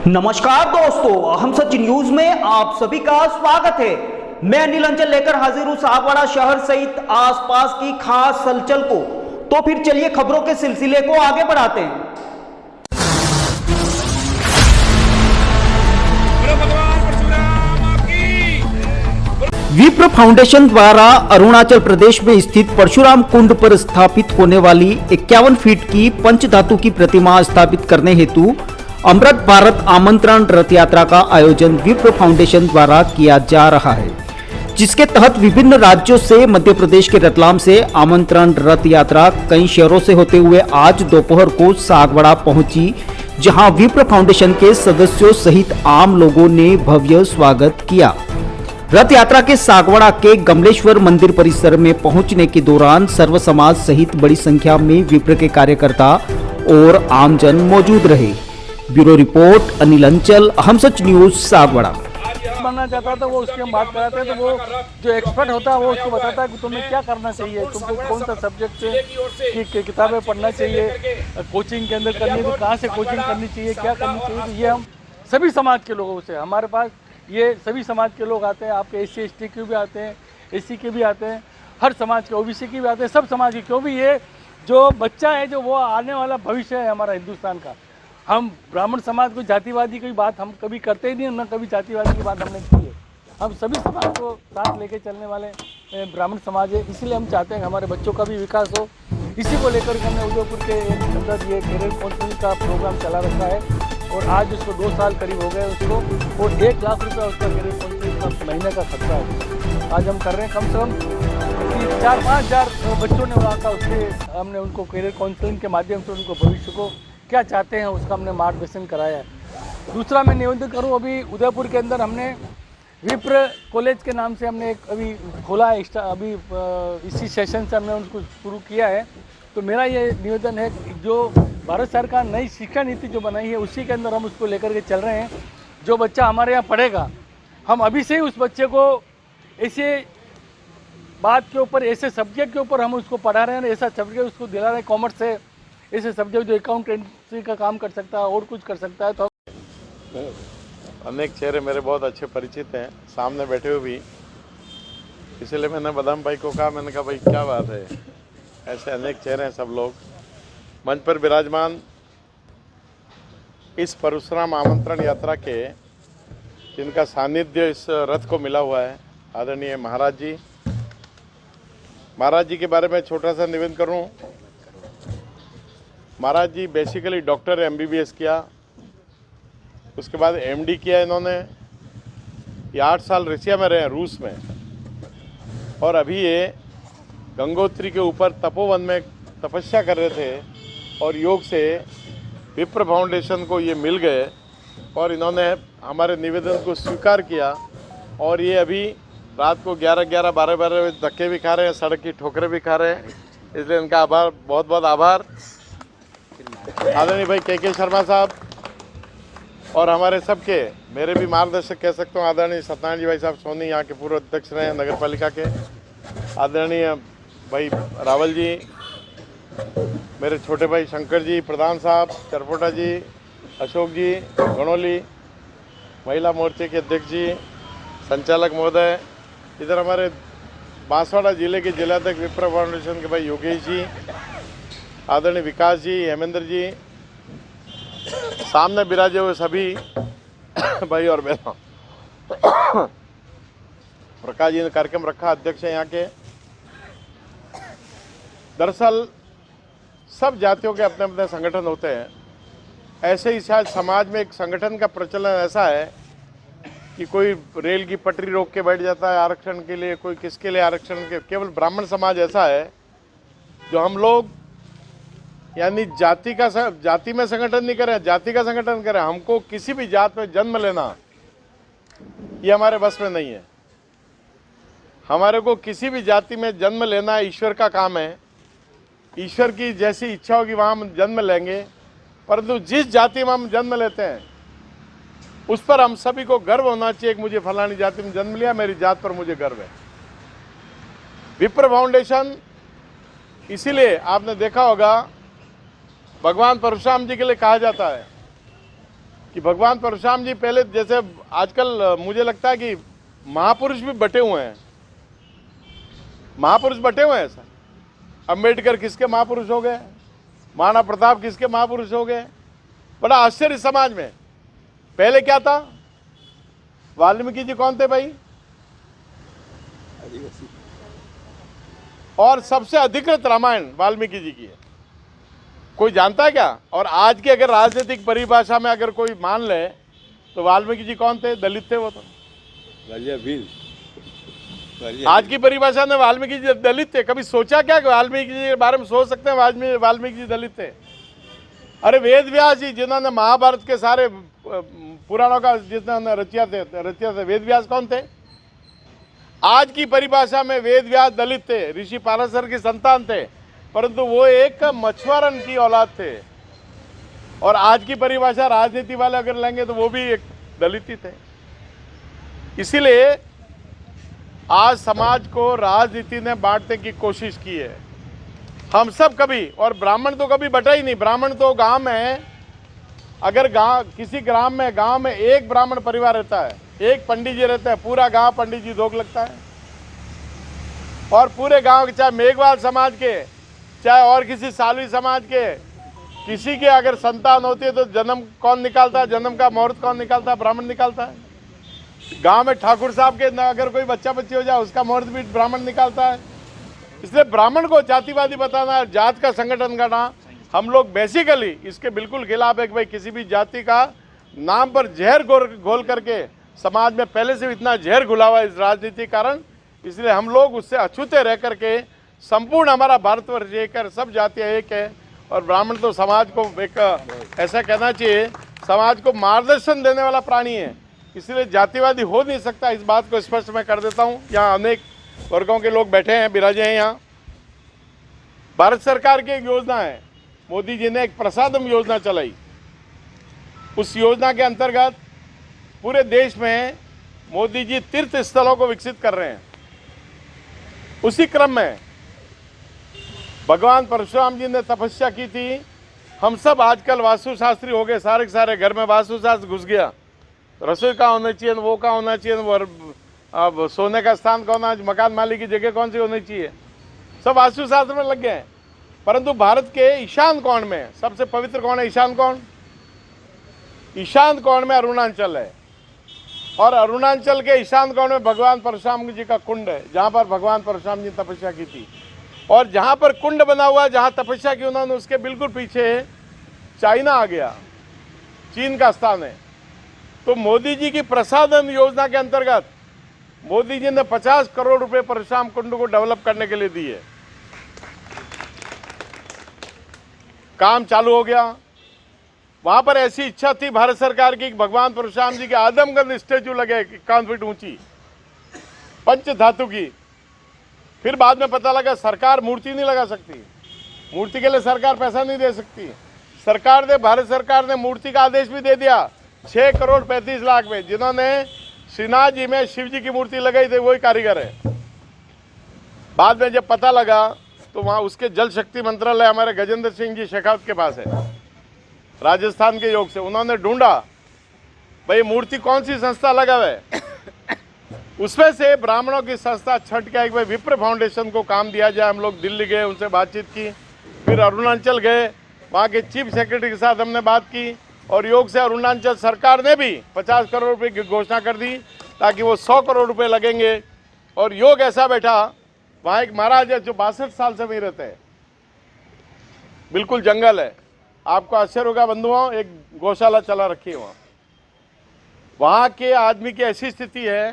नमस्कार दोस्तों, हम सच न्यूज में आप सभी का स्वागत है। मैं अनिल अंचल लेकर हाजिर हूं सागवाड़ा शहर सहित आसपास की खास हलचल को। तो फिर चलिए खबरों के सिलसिले को आगे बढ़ाते हैं। विप्र फाउंडेशन द्वारा अरुणाचल प्रदेश में स्थित परशुराम कुंड पर स्थापित होने वाली 51 फीट की पंचधातु की प्रतिमा स्थापित करने हेतु अमृत भारत आमंत्रण रथ यात्रा का आयोजन विप्र फाउंडेशन द्वारा किया जा रहा है, जिसके तहत विभिन्न राज्यों से मध्य प्रदेश के रतलाम से आमंत्रण रथ यात्रा कई शहरों से होते हुए आज दोपहर को सागवाड़ा पहुंची, जहां विप्र फाउंडेशन के सदस्यों सहित आम लोगों ने भव्य स्वागत किया। रथ यात्रा के सागवाड़ा के गमलेश्वर मंदिर परिसर में पहुंचने के दौरान सर्व समाज सहित बड़ी संख्या में विप्र के कार्यकर्ता और आमजन मौजूद रहे। ब्यूरो रिपोर्ट अनिल अंचल, हम सच न्यूज सागवाड़ा। बनना चाहता था वो उसके हम बात कराते हैं, तो वो जो एक्सपर्ट होता है वो उसको बताता है कि तुम्हें क्या करना चाहिए, तुमको कौन सा सब्जेक्ट से की किताबें पढ़ना चाहिए, कोचिंग के अंदर करनी है तो कहाँ से कोचिंग करनी चाहिए, क्या करनी चाहिए। तो ये हम सभी समाज के लोगों से, हमारे पास ये सभी समाज के लोग आते हैं, आपके SC ST के भी आते हैं, SC के भी आते हैं, हर समाज के OBC के भी आते हैं, सब समाज के, क्योंकि ये जो बच्चा है जो वो आने वाला भविष्य है हमारा हिंदुस्तान का। हम ब्राह्मण समाज को जातिवादी की बात हम कभी करते ही नहीं, न कभी जातिवादी की बात हमने की है। हम सभी समाज को साथ लेके चलने वाले ब्राह्मण समाज है, इसीलिए हम चाहते हैं कि हमारे बच्चों का भी विकास हो। इसी को लेकर के हमने उदयपुर के अंदर ये कैरियर काउंसलिंग का प्रोग्राम चला रखा है और आज उसको 2 साल करीब हो गए उसको, और 1 लाख रुपया उसका कैरियर काउंसलिंग का महीने का खर्चा है। आज हम कर रहे हैं, कम से कम 4-5 हज़ार बच्चों ने वहाँ का उससे हमने उनको कैरियर काउंसलिंग के माध्यम से उनको भविष्य को क्या चाहते हैं उसका हमने मार्गदर्शन कराया है। दूसरा मैं निवेदन करूं, अभी उदयपुर के अंदर हमने विप्र कॉलेज के नाम से हमने एक अभी खोला है, अभी इसी सेशन से हमने उनको शुरू किया है। तो मेरा ये निवेदन है कि जो भारत सरकार नई शिक्षा नीति जो बनाई है उसी के अंदर हम उसको लेकर के चल रहे हैं। जो बच्चा हमारे यहाँ पढ़ेगा, हम अभी से ही उस बच्चे को ऐसे बात के ऊपर, ऐसे सब्जेक्ट के ऊपर हम उसको पढ़ा रहे हैं, ऐसा सब्जेक्ट उसको दिला रहे हैं, कॉमर्स से ऐसे सब्जेक्ट जो अकाउंटेंसी का काम कर सकता है और कुछ कर सकता है। तो अनेक चेहरे मेरे बहुत अच्छे परिचित हैं सामने बैठे हुए भी, इसलिए मैंने बदाम भाई को कहा, मैंने कहा भाई क्या बात है, ऐसे अनेक चेहरे हैं सब लोग मंच पर विराजमान। इस परशुराम आमंत्रण यात्रा के जिनका सानिध्य इस रथ को मिला हुआ है, आदरणीय महाराज जी के बारे में छोटा सा निवेदन करूं। महाराज जी बेसिकली डॉक्टर MBBS किया, उसके बाद MD किया इन्होंने। ये 8 साल रसिया में रहे, रूस में, और अभी ये गंगोत्री के ऊपर तपोवन में तपस्या कर रहे थे और योग से विप्र फाउंडेशन को ये मिल गए और इन्होंने हमारे निवेदन को स्वीकार किया। और ये अभी रात को 11-11, 12-12 बजे धक्के भी खा रहे हैं, सड़क की ठोकरें भी खा रहे हैं, इसलिए इनका आभार, बहुत बहुत आभार। आदरणीय भाई KK शर्मा साहब और हमारे सबके, मेरे भी मार्गदर्शक कह सकता हूँ, आदरणीय सत्यनारायण जी भाई साहब सोनी, यहाँ के पूर्व अध्यक्ष रहे हैं नगर पालिका के, आदरणीय भाई रावल जी, मेरे छोटे भाई शंकर जी, प्रधान साहब चरपोटा जी, अशोक जी गणोली, महिला मोर्चे के अध्यक्ष जी, संचालक महोदय, इधर हमारे बांसवाड़ा जिले के जिलाध्यक्ष विप्र फाउंडेशन के भाई योगेश जी, आदरणीय विकास जी, हेमेंद्र जी, सामने विराजे हुए सभी भाई और बहनों, प्रकाश जी ने कार्यक्रम रखा, अध्यक्ष हैं यहाँ के। दरअसल सब जातियों के अपने अपने संगठन होते हैं, ऐसे ही शायद समाज में एक संगठन का प्रचलन ऐसा है कि कोई रेल की पटरी रोक के बैठ जाता है आरक्षण के लिए, कोई किसके लिए आरक्षण के। केवल ब्राह्मण समाज ऐसा है जो हम लोग यानी जाति में संगठन नहीं करें, जाति का संगठन करें। हमको किसी भी जात में जन्म लेना ये हमारे बस में नहीं है। हमारे को किसी भी जाति में जन्म लेना ईश्वर का काम है, ईश्वर की जैसी इच्छा होगी वहाँ हम जन्म लेंगे। परंतु जिस जाति में हम जन्म लेते हैं उस पर हम सभी को गर्व होना चाहिए कि मुझे फलानी जाति में जन्म लिया, मेरी जात पर मुझे गर्व है। विप्र फाउंडेशन, इसीलिए आपने देखा होगा भगवान परशुराम जी के लिए कहा जाता है कि भगवान परशुराम जी पहले जैसे आजकल मुझे लगता है कि महापुरुष भी बटे हुए हैं, महापुरुष बटे हुए हैं सर। अंबेडकर किसके महापुरुष हो गए, महाराणा प्रताप किसके महापुरुष हो गए। बड़ा आश्चर्य समाज में। पहले क्या था, वाल्मीकि जी कौन थे भाई, और सबसे अधिकृत रामायण वाल्मीकि जी की है, कोई जानता है क्या। और आज की अगर राजनीतिक परिभाषा में अगर कोई मान ले तो वाल्मीकि जी कौन थे, दलित थे वो तो। आज की परिभाषा में वाल्मीकि जी दलित थे। कभी सोचा क्या कि वाल्मीकि जी के बारे में सोच सकते हैं वाल्मीकि जी दलित थे। अरे वेद व्यास जी जिन्होंने महाभारत के सारे पुराणों का जिन्होंने रचिया थे, वेद व्यास कौन थे। आज की परिभाषा में वेद व्यास दलित थे, ऋषि पाराशर की संतान थे, परंतु वो एक मछुआरन की औलाद थे। और आज की परिभाषा राजनीति वाले अगर लेंगे तो वो भी एक दलित ही थे। इसीलिए आज समाज को राजनीति ने बांटने की कोशिश की है। हम सब कभी, और ब्राह्मण तो कभी बटा ही नहीं। ब्राह्मण तो गांव में, अगर किसी गांव में एक ब्राह्मण परिवार रहता है, एक पंडित जी रहता है, पूरा गांव पंडित जी धोख लगता है। और पूरे गांव के, चाहे मेघवाल समाज के, चाहे और किसी सालवी समाज के, किसी के अगर संतान होती है तो जन्म कौन निकालता है, जन्म का मुहूर्त कौन निकालता है, ब्राह्मण निकालता है। गांव में ठाकुर साहब के अगर कोई बच्चा बच्ची हो जाए उसका मुहूर्त भी ब्राह्मण निकालता है। इसलिए ब्राह्मण को जातिवादी बताना, जात का संगठन करना, हम लोग बेसिकली इसके बिल्कुल खिलाफ है कि भाई किसी भी जाति का नाम पर जहर घोल करके समाज में पहले से इतना जहर घुला हुआ है इस राजनीति कारण। इसलिए हम लोग उससे अछूते रह करके संपूर्ण हमारा भारतवर्ष एक है, सब जातियाँ एक है। और ब्राह्मण तो समाज को एक ऐसा कहना चाहिए, समाज को मार्गदर्शन देने वाला प्राणी है। इसलिए जातिवादी हो नहीं सकता, इस बात को स्पष्ट मैं कर देता हूँ। यहाँ अनेक वर्गों के लोग बैठे हैं, बिराजे हैं यहाँ। भारत सरकार की एक योजना है, मोदी जी ने एक प्रसादम योजना चलाई। उस योजना के अंतर्गत पूरे देश में मोदी जी तीर्थ स्थलों को विकसित कर रहे हैं। उसी क्रम में भगवान परशुराम जी ने तपस्या की थी। हम सब आजकल वास्तुशास्त्री हो गए, सारे के सारे घर में वास्तुशास्त्र घुस गया। रसोई कहाँ होना चाहिए, वो कहाँ होना चाहिए, वो अब सोने का स्थान कौन है, मकान मालिक की जगह कौन सी होनी चाहिए, सब वास्तुशास्त्र में लग गए हैं। परंतु भारत के ईशान कोण में सबसे पवित्र कौन है, ईशान कोण। ईशान कोण में अरुणाचल है, और अरुणाचल के ईशान कोण में भगवान परशुराम जी का कुंड है, जहाँ पर भगवान परशुराम जी ने तपस्या की थी। और जहाँ पर कुंड बना हुआ, जहाँ तपस्या की उन्होंने, उसके बिल्कुल पीछे चाइना आ गया, चीन का स्थान है। तो मोदी जी की प्रसादम योजना के अंतर्गत मोदी जी ने 50 करोड़ रुपए परशुराम कुंड को डेवलप करने के लिए दिए। काम चालू हो गया। वहां पर ऐसी इच्छा थी भारत सरकार की कि भगवान परशुराम जी के आदमगंज स्टेचू लगे 51 फीट ऊंची, पंच धातु की। फिर बाद में पता लगा सरकार मूर्ति नहीं लगा सकती, मूर्ति के लिए सरकार पैसा नहीं दे सकती। भारत सरकार ने मूर्ति का आदेश भी दे दिया 6 करोड़ 35 लाख में। जिन्होंने श्रीनाथ जी में शिव जी की मूर्ति लगाई थी वही कारीगर है। बाद में जब पता लगा तो वहाँ उसके जल शक्ति मंत्रालय हमारे गजेंद्र सिंह जी शेखावत के पास है, राजस्थान के योग से। उन्होंने ढूंढा भाई मूर्ति कौन सी संस्था लगा हुआ है, उसमें से ब्राह्मणों की संस्था छठ के एक भाई विप्र फाउंडेशन को काम दिया जाए। हम लोग दिल्ली गए, उनसे बातचीत की, फिर अरुणाचल गए, वहाँ के चीफ सेक्रेटरी के साथ हमने बात की, और योग से अरुणाचल सरकार ने भी 50 करोड़ रुपए की घोषणा कर दी ताकि वो 100 करोड़ रुपए लगेंगे। और योग ऐसा बैठा, वहाँ एक महाराज है जो 62 साल से वहीं रहते हैं, बिल्कुल जंगल है। आपको आश्चर्य होगा बंधुओं, एक गौशाला चला रखी है वहाँ। वहाँ के आदमी की ऐसी स्थिति है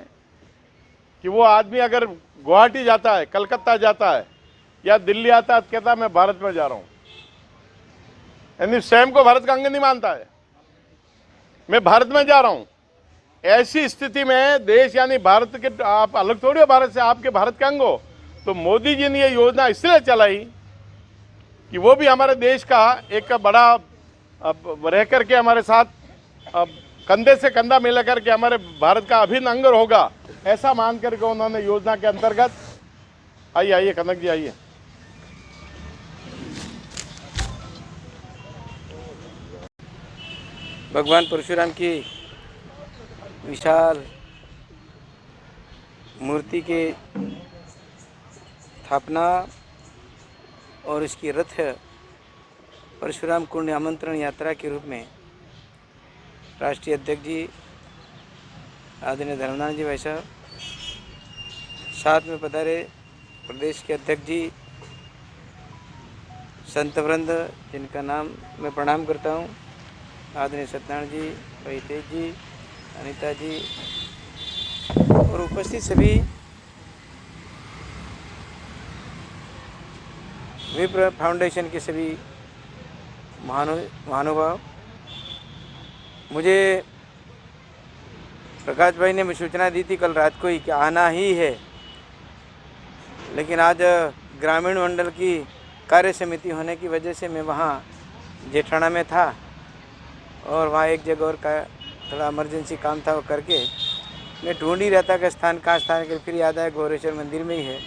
कि वो आदमी अगर गुवाहाटी जाता है, कलकत्ता जाता है या दिल्ली आता है, कहता है मैं भारत में जा रहा हूँ, यानी स्वयं को भारत का अंग नहीं मानता है, मैं भारत में जा रहा हूँ। ऐसी स्थिति में देश यानी भारत के, आप अलग थोड़ी हो भारत से, आपके भारत के अंग हो। तो मोदी जी ने ये योजना इसलिए चलाई कि वो भी हमारे देश का एक बड़ा रह करके हमारे साथ कंधे से कंधा मिला करके हमारे भारत का अभिन्न अंग होगा, ऐसा मान करके उन्होंने योजना के अंतर्गत, आइए कनक जी आइए, भगवान परशुराम की विशाल मूर्ति के स्थापना और इसकी रथ परशुराम कुंड आमंत्रण यात्रा के रूप में राष्ट्रीय अध्यक्ष जी आदरणीय धर्मनाथ जी भाई साहब, साथ में पधारे प्रदेश के अध्यक्ष जी, संत वृंद जिनका नाम मैं प्रणाम करता हूँ, आदरणीय सत्यनारायण जी, भाई तेज जी, अनीता जी और उपस्थित सभी विप्र फाउंडेशन के सभी महानुभाव। मुझे प्रकाश भाई ने मुझे सूचना दी थी कल रात को ही कि आना ही है, लेकिन आज ग्रामीण मंडल की कार्य समिति होने की वजह से मैं वहाँ जेठाना में था और वहाँ एक जगह और का थोड़ा इमरजेंसी काम था, वो करके मैं ढूंढ ही रहता कि स्थान कहाँ स्थान के, फिर याद आया घोरेश्वर मंदिर में ही है।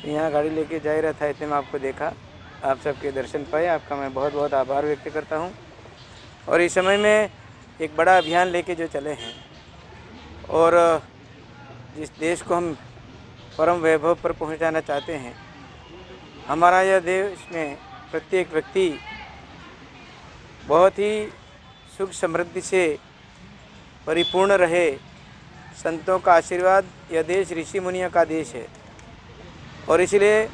यहाँ गाड़ी लेके जा ही रहा था, इतने में आपको देखा, आप सबके दर्शन पाए, आपका मैं बहुत बहुत आभार व्यक्त करता हूँ। और इस समय में एक बड़ा अभियान लेके जो चले हैं और जिस देश को हम परम वैभव पर पहुँचाना चाहते हैं, हमारा यह देश में प्रत्येक व्यक्ति बहुत ही सुख समृद्धि से परिपूर्ण रहे, संतों का आशीर्वाद, यह देश ऋषि मुनियों का देश है। और इसलिए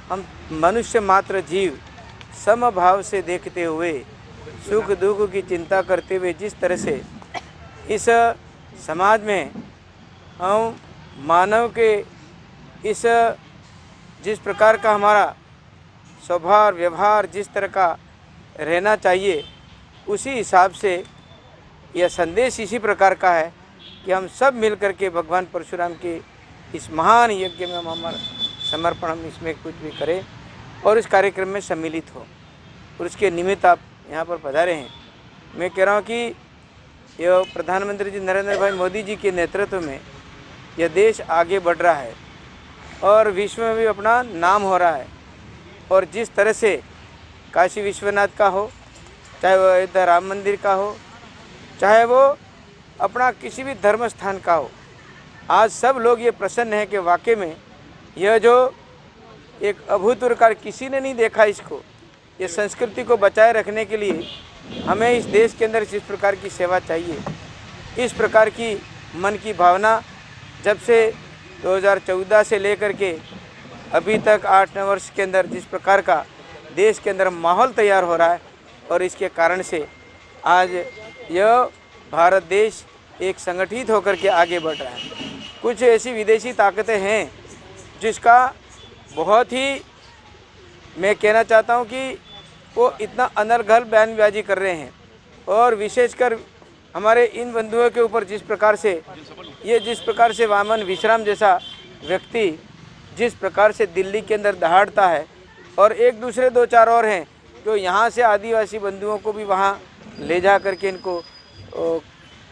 हम मनुष्य मात्र जीव समभाव से देखते हुए, सुख दुख की चिंता करते हुए, जिस तरह से इस समाज में हम मानव के इस जिस प्रकार का हमारा स्वभाव व्यवहार जिस तरह का रहना चाहिए, उसी हिसाब से यह संदेश इसी प्रकार का है कि हम सब मिल कर के भगवान परशुराम के इस महान यज्ञ में हम हमारा समर्पण हम इसमें कुछ भी करें और इस कार्यक्रम में सम्मिलित हो। और उसके निमित्त आप यहाँ पर पधारे हैं। मैं कह रहा हूँ कि यह प्रधानमंत्री जी नरेंद्र भाई मोदी जी के नेतृत्व में यह देश आगे बढ़ रहा है और विश्व में भी अपना नाम हो रहा है। और जिस तरह से काशी विश्वनाथ का हो, चाहे वो अयोध्या राम मंदिर का हो, चाहे वो अपना किसी भी धर्म स्थान का हो, आज सब लोग ये प्रसन्न हैं कि वाकई में यह जो एक अभूतपूर्व कार्य किसी ने नहीं देखा, इसको ये संस्कृति को बचाए रखने के लिए हमें इस देश के अंदर जिस प्रकार की सेवा चाहिए, इस प्रकार की मन की भावना जब से 2014 से लेकर के अभी तक 8-9 वर्ष के अंदर जिस प्रकार का देश के अंदर माहौल तैयार हो रहा है, और इसके कारण से आज यह भारत देश एक संगठित होकर के आगे बढ़ रहा है। कुछ ऐसी विदेशी ताकतें हैं जिसका बहुत ही मैं कहना चाहता हूं कि वो इतना अनर्गल बयानबाजी कर रहे हैं, और विशेषकर हमारे इन बंधुओं के ऊपर जिस प्रकार से वामन विश्राम जैसा व्यक्ति जिस प्रकार से दिल्ली के अंदर दहाड़ता है, और एक दूसरे 2-4 और हैं जो यहाँ से आदिवासी बंधुओं को भी वहाँ ले जा करके इनको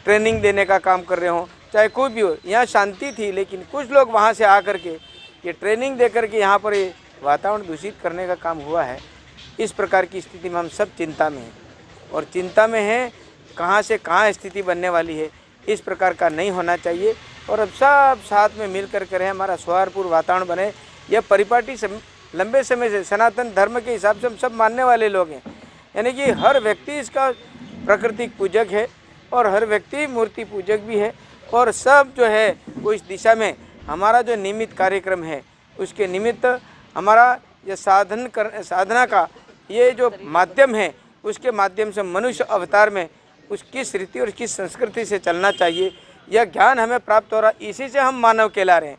ट्रेनिंग देने का काम कर रहे हों, चाहे कोई भी हो। यहाँ शांति थी, लेकिन कुछ लोग वहाँ से आकर के ये ट्रेनिंग दे करके यहाँ पर ये वातावरण दूषित करने का काम हुआ है। इस प्रकार की स्थिति में हम सब चिंता में हैं, और चिंता में हैं कहाँ से कहाँ स्थिति बनने वाली है। इस प्रकार का नहीं होना चाहिए, और अब सब साथ में मिल कर रहें, हमारा सौहार्दपूर्ण वातावरण बने। यह परिपाटी लंबे समय से सनातन धर्म के हिसाब से हम सब मानने वाले लोग हैं, यानी कि हर व्यक्ति इसका प्राकृतिक पूजक है और हर व्यक्ति मूर्ति पूजक भी है, और सब जो है वो इस दिशा में हमारा जो निमित्त कार्यक्रम है उसके निमित्त हमारा ये साधना का ये जो माध्यम है, उसके माध्यम से मनुष्य अवतार में उस किस रीति और किस संस्कृति से चलना चाहिए, यह ज्ञान हमें प्राप्त हो रहा, इसी से हम मानव कहला रहे हैं।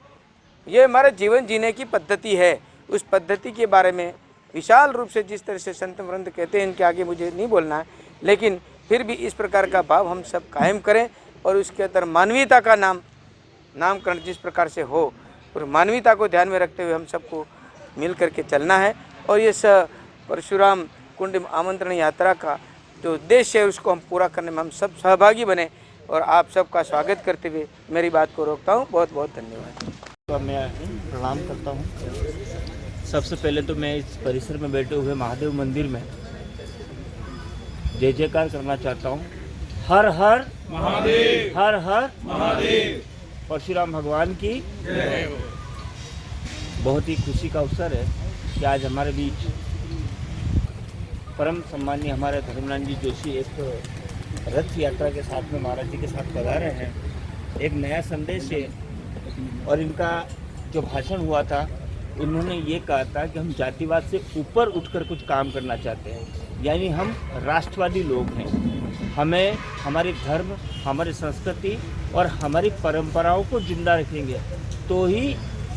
ये हमारे जीवन जीने की पद्धति है। उस पद्धति के बारे में विशाल रूप से जिस तरह से संत वृंद कहते हैं, इनके आगे मुझे नहीं बोलना है, लेकिन फिर भी इस प्रकार का भाव हम सब कायम करें, और उसके अंदर मानवीयता का नामकरण जिस प्रकार से हो, और मानवीयता को ध्यान में रखते हुए हम सबको मिल करके चलना है। और ये परशुराम कुंड आमंत्रण यात्रा का जो उद्देश्य है उसको हम पूरा करने में हम सब सहभागी बने, और आप सबका स्वागत करते हुए मेरी बात को रोकता हूँ। बहुत बहुत धन्यवाद। तो मैं प्रणाम करता हूँ। सबसे पहले तो मैं इस परिसर में बैठे हुए महादेव मंदिर में जय जयकार करना चाहता हूँ। हर हर महादेव, हर हर महादेव, परशुराम भगवान की जय हो। बहुत ही खुशी का अवसर है कि आज हमारे बीच परम सम्मानीय हमारे धर्मनाथ जी जोशी एक रथ यात्रा के साथ में महाराज जी के साथ पधारे हैं। एक नया संदेश है और इनका जो भाषण हुआ था, इन्होंने ये कहा था कि हम जातिवाद से ऊपर उठकर कुछ काम करना चाहते हैं, यानी हम राष्ट्रवादी लोग हैं। हमें हमारे धर्म, हमारी संस्कृति और हमारी परंपराओं को जिंदा रखेंगे तो ही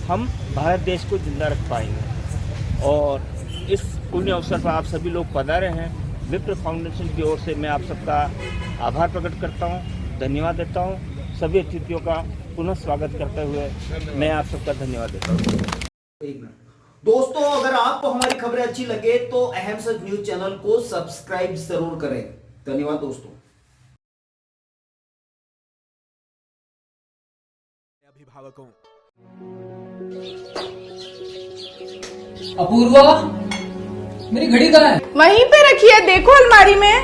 हम भारत देश को जिंदा रख पाएंगे। और इस पुण्य अवसर पर आप सभी लोग पधारे हैं। विप्र फाउंडेशन की ओर से मैं आप सबका आभार प्रकट करता हूँ, धन्यवाद देता हूँ। सभी अतिथियों का पुनः स्वागत करते हुए मैं आप सबका धन्यवाद देता हूँ। दोस्तों, अगर आपको हमारी खबरें अच्छी लगे तो अहम सच न्यूज चैनल को सब्सक्राइब जरूर करें। धन्यवाद दोस्तों। अभिभावकों, अपूर्वा, मेरी घड़ी कहाँ है? वहीं पे रखी है, देखो अलमारी में।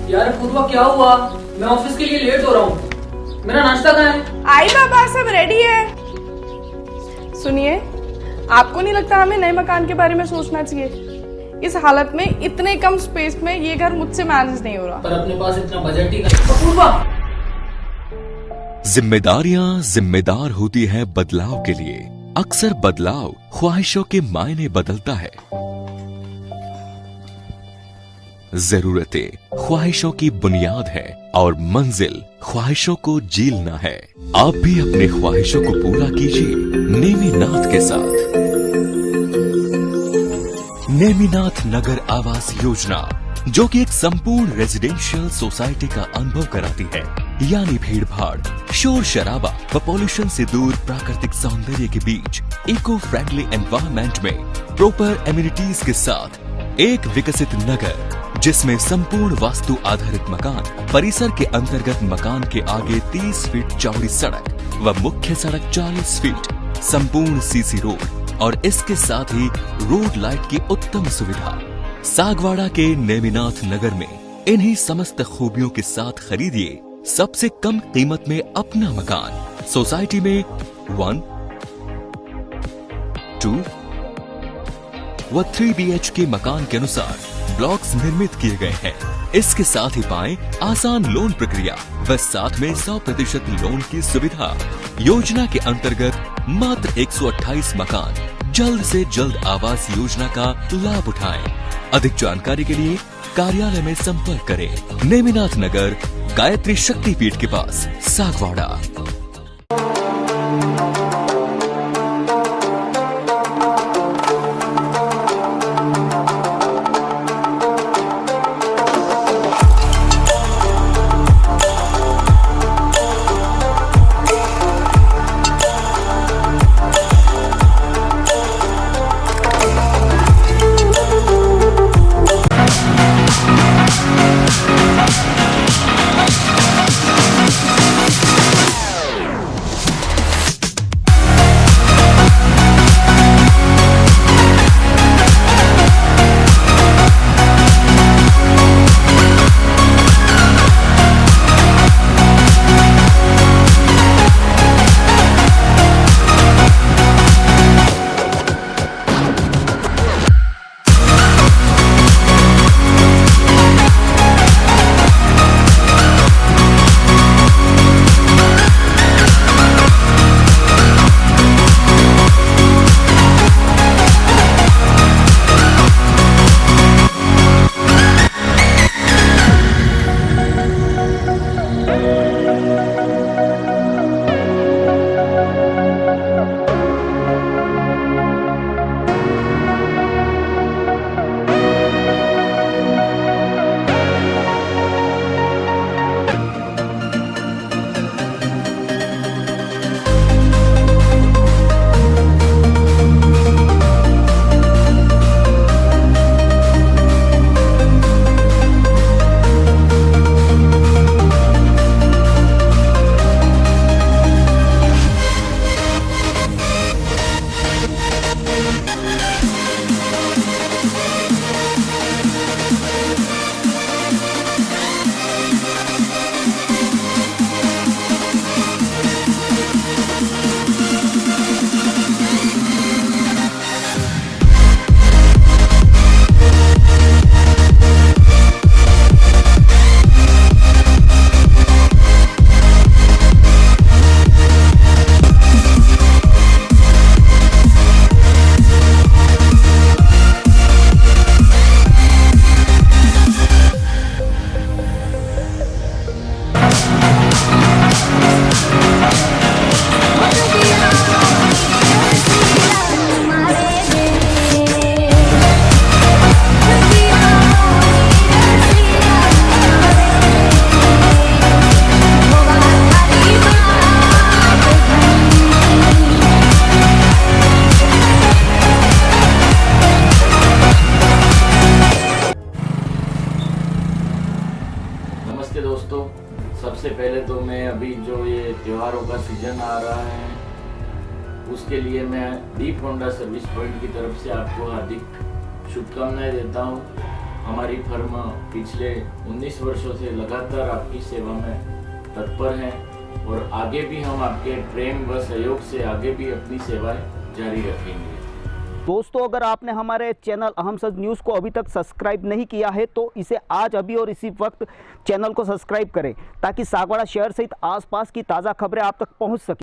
यार अपूर्वा, क्या हुआ? मैं ऑफिस के लिए लेट हो रहा हूँ। मेरा नाश्ता कहाँ है? आई बाबा, सब रेडी है। सुनिए, आपको नहीं लगता हमें नए मकान के बारे में सोचना चाहिए? इस हालत में इतने कम स्पेस में ये घर मुझसे मैनेज नहीं हो रहा। पर अपने पास इतना बजट ही नहीं। अपूर्वा, जिम्मेदारियां जिम्मेदार होती है बदलाव के लिए। अक्सर बदलाव ख्वाहिशों के मायने बदलता है। जरूरतें ख्वाहिशों की बुनियाद है और मंजिल ख्वाहिशों को जीलना है। आप भी अपने ख्वाहिशों को पूरा कीजिए नेमिनाथ के साथ। नेमिनाथ नगर आवास योजना, जो कि एक संपूर्ण रेजिडेंशियल सोसाइटी का अनुभव कराती है, यानी भीड़ भाड़, शोर शराबा व पॉल्यूशन से दूर प्राकृतिक सौंदर्य के बीच इको फ्रेंडली एनवायरनमेंट में प्रॉपर एमिनिटीज के साथ एक विकसित नगर, जिसमें संपूर्ण वास्तु आधारित मकान, परिसर के अंतर्गत मकान के आगे 30 फीट चौड़ी सड़क व मुख्य सड़क 40 फीट, संपूर्ण सीसी रोड और इसके साथ ही रोड लाइट की उत्तम सुविधा। सागवाड़ा के नेमिनाथ नगर में इन्हीं समस्त खूबियों के साथ खरीदिए सबसे कम कीमत में अपना मकान। सोसाइटी में 1, 2 व 3 BHK मकान के अनुसार ब्लॉक्स निर्मित किए गए हैं। इसके साथ ही पाएं आसान लोन प्रक्रिया व साथ में 100% लोन की सुविधा। योजना के अंतर्गत मात्र 128 मकान जल्द से जल्द आवास योजना का लाभ उठाएं। अधिक जानकारी के लिए कार्यालय में संपर्क करें। नेमिनाथ नगर, गायत्री शक्तिपीठ के पास, सागवाड़ा। सबसे पहले तो मैं अभी जो ये त्योहारों का सीजन आ रहा है उसके लिए मैं दीप होंडा सर्विस पॉइंट की तरफ से आपको हार्दिक शुभकामनाएं देता हूं। हमारी फर्म पिछले 19 वर्षों से लगातार आपकी सेवा में तत्पर है और आगे भी हम आपके प्रेम व सहयोग से आगे भी अपनी सेवाएं जारी रखेंगे। दोस्तों, अगर आपने हमारे चैनल अहम सच न्यूज़ को अभी तक सब्सक्राइब नहीं किया है तो इसे आज अभी और इसी वक्त चैनल को सब्सक्राइब करें ताकि सागवाड़ा शहर सहित आसपास की ताज़ा खबरें आप तक पहुंच सके।